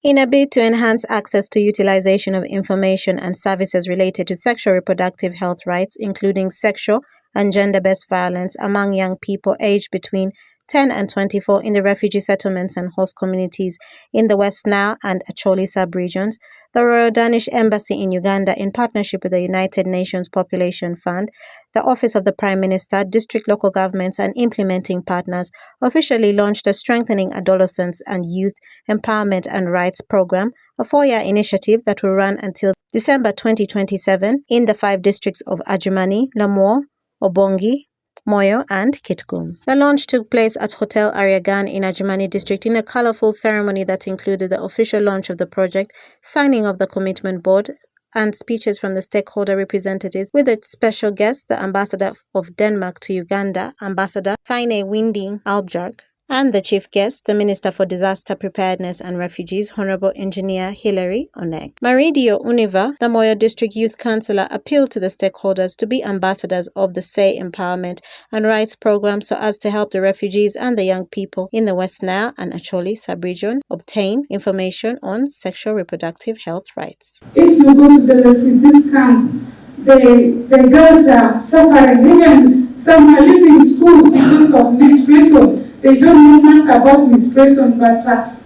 In a bid to enhance access to utilization of information and services related to sexual reproductive health rights, including sexual and gender-based violence among young people aged between 10 and 24 in the refugee settlements and host communities in the Westnile and Acholi sub-regions, the Royal Danish Embassy in Uganda, in partnership with the United Nations Population Fund, the Office of the Prime Minister, district local governments, and implementing partners, officially launched a Strengthening Adolescents and Youth Empowerment and Rights Program, a 4-year initiative that will run until December 2027 in the 5 districts of Adjumani, Lamour, Obongi, Moyo, and Kitgum. The launch took place at Hotel Ariagan in Adjumani district in a colorful ceremony that included the official launch of the project, signing of the commitment board, and speeches from the stakeholder representatives, with a special guest, the Ambassador of Denmark to Uganda, Ambassador Signe Winding Albjerg, and the chief guest, the Minister for Disaster Preparedness and Refugees, Honorable Engineer Hilary Oneg. Maridio Univa, the Moyo District Youth Councillor, appealed to the stakeholders to be ambassadors of the SAY Empowerment and Rights Program so as to help the refugees and the young people in the Westnile and Acholi sub-region obtain information on sexual reproductive health rights. If you go to the refugees camp, the girls are suffering. Even some are leaving schools because of menstruation. They don't know much about menstruation, but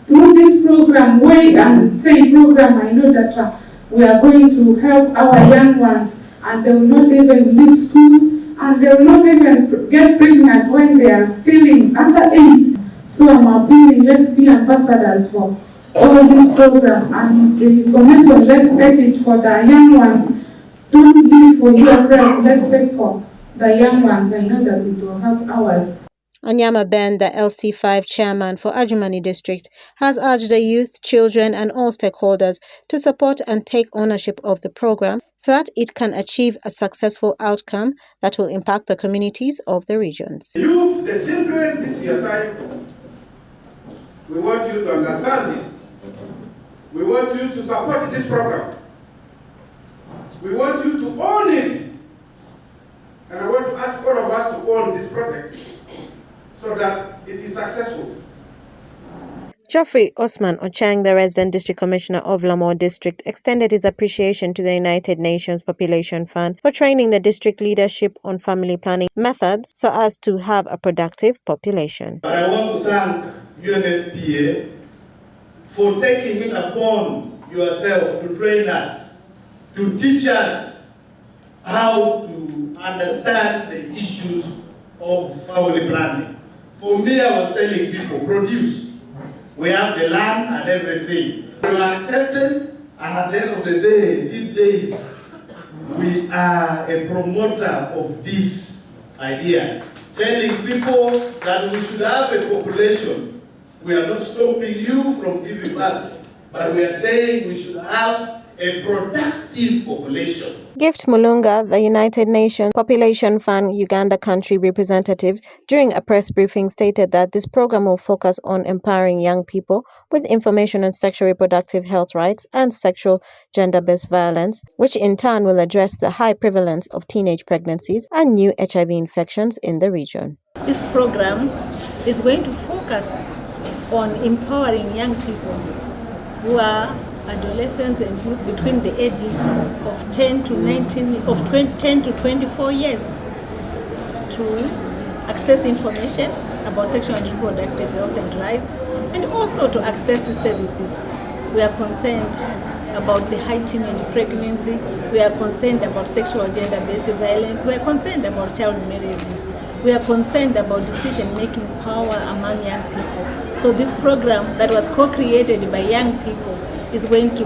through this program, Way and Say program, I know that we are going to help our young ones, and they will not even leave schools, and they will not even get pregnant when they are still in underage. So I'm appealing, let's be ambassadors for all this program, and the information, let's take it for the young ones. Don't live for yourself, let's take for the young ones. I know that it will help ours. Onyama Ben, the LC5 chairman for Adjumani district, has urged the youth, children, and all stakeholders to support and take ownership of the program so that it can achieve a successful outcome that will impact the communities of the regions. The youth, the children, this is your time. We want you to understand this. We want you to support this program. We want you to own it. And I want to ask all of us to own this project so that it is successful. Geoffrey Osman Ochang, the resident district commissioner of Lamour district, extended his appreciation to the United Nations Population Fund for training the district leadership on family planning methods so as to have a productive population. But I want to thank UNFPA for taking it upon yourself to train us, to teach us how to understand the issues of family planning. For me, I was telling people, produce. We have the land and everything. We are accepted, and at the end of the day, these days, we are a promoter of these ideas. Telling people that we should have a population. We are not stopping you from giving birth, but we are saying we should have a productive population. Gift Mulunga, the United Nations Population Fund Uganda country representative, during a press briefing stated that this program will focus on empowering young people with information on sexual reproductive health rights and sexual gender-based violence, which in turn will address the high prevalence of teenage pregnancies and new HIV infections in the region. This program is going to focus on empowering young people who are adolescents and youth between the ages of 10 to 24 years to access information about sexual and reproductive health and rights, and also to access the services. We are concerned about the high teenage pregnancy. We are concerned about sexual gender-based violence. We are concerned about child marriage. We are concerned about decision-making power among young people. So this program that was co-created by young people is going to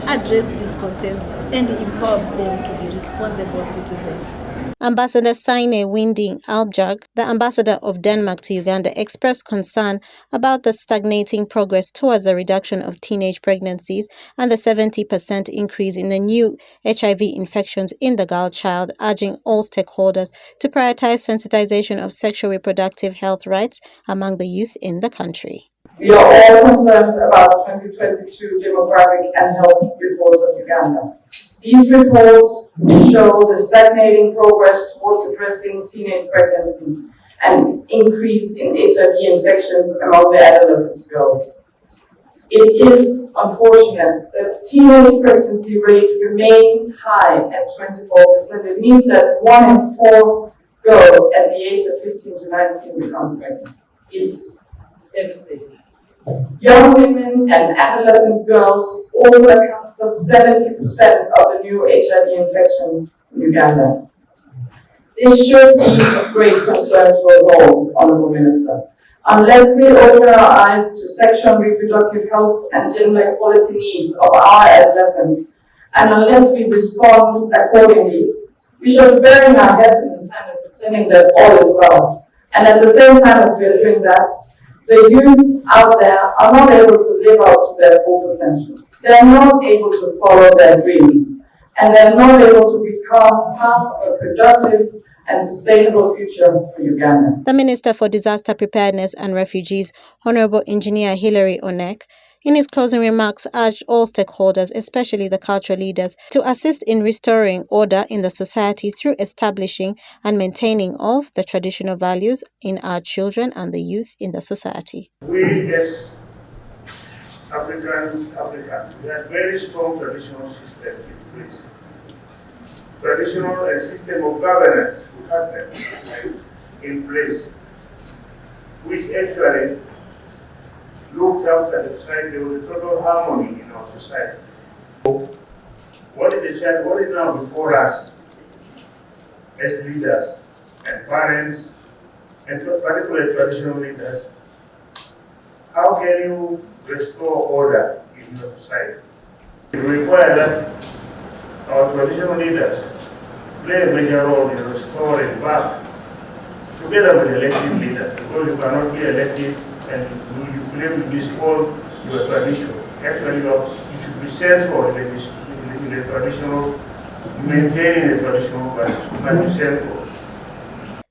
address these concerns and empower them to be responsible citizens. Ambassador Signe Winding Albjerg, the ambassador of Denmark to Uganda, expressed concern about the stagnating progress towards the reduction of teenage pregnancies and the 70% increase in the new HIV infections in the girl child, urging all stakeholders to prioritize sensitization of sexual reproductive health rights among the youth in the country. We are all concerned about 2022 demographic and health reports of Uganda. These reports show the stagnating progress towards addressing teenage pregnancy and increase in HIV infections among the adolescent girls. It is unfortunate that the teenage pregnancy rate remains high at 24%. It means that 1 in 4 girls at the age of 15 to 19 become pregnant. It's devastating. Young women and adolescent girls also account for 70% of the new HIV infections in Uganda. This should be of great concern to us all, Honourable Minister. Unless we open our eyes to sexual and reproductive health and gender equality needs of our adolescents, and unless we respond accordingly, we shall be burying our heads in the sand and pretending that all is well. And at the same time as we are doing that, the youth out there are not able to live out to their full potential. They're not able to follow their dreams, and they're not able to become part of a productive and sustainable future for Uganda. The Minister for Disaster Preparedness and Refugees, Honorable Engineer Hilary Onek, in his closing remarks urged all stakeholders, especially the cultural leaders, to assist in restoring order in the society through establishing and maintaining of the traditional values in our children and the youth in the society. We as Africans, we have very strong traditional system in place. Traditional and system of governance, we have them in place, which actually looked after the society. There was a total harmony in our society. What is now before us as leaders and parents, and particularly traditional leaders? How can you restore order in your society? It requires that our traditional leaders play a major role in restoring back, together with elected leaders, because you cannot be elected and you claim to dispose your tradition. Actually, you should be sent for in the traditional, maintaining the traditional values. You might be sent for.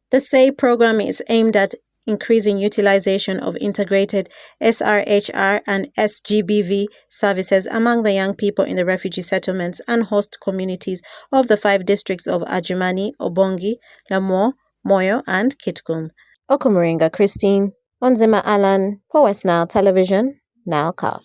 The SAY program is aimed at increasing utilization of integrated SRHR and SGBV services among the young people in the refugee settlements and host communities of the 5 districts of Adjumani, Obongi, Lamour, Moyo, and Kitgum. Okomuringa Christine, Onzima Alan, for Westnile Television, Nilecast.